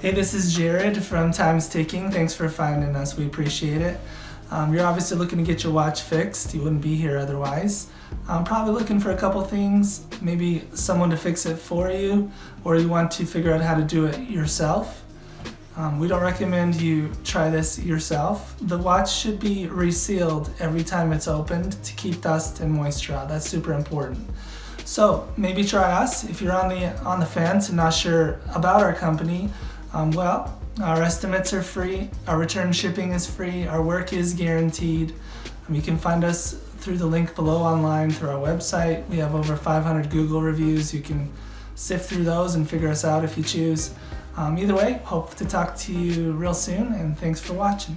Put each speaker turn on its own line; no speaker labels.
Hey, this is Jared from Time's Ticking. Thanks for finding us. We appreciate it. You're obviously looking to get your watch fixed. You wouldn't be here otherwise. I'm probably looking for a couple things, maybe someone to fix it for you, or you want to figure out how to do it yourself. We don't recommend you try this yourself. The watch should be resealed every time it's opened to keep dust and moisture out. That's super important. So maybe try us. If you're on the fence and not sure about our company, our estimates are free, our return shipping is free, our work is guaranteed. You can find us through the link below online through our website. We have over 500 Google reviews. You can sift through those and figure us out if you choose. Either way, hope to talk to you real soon, and thanks for watching.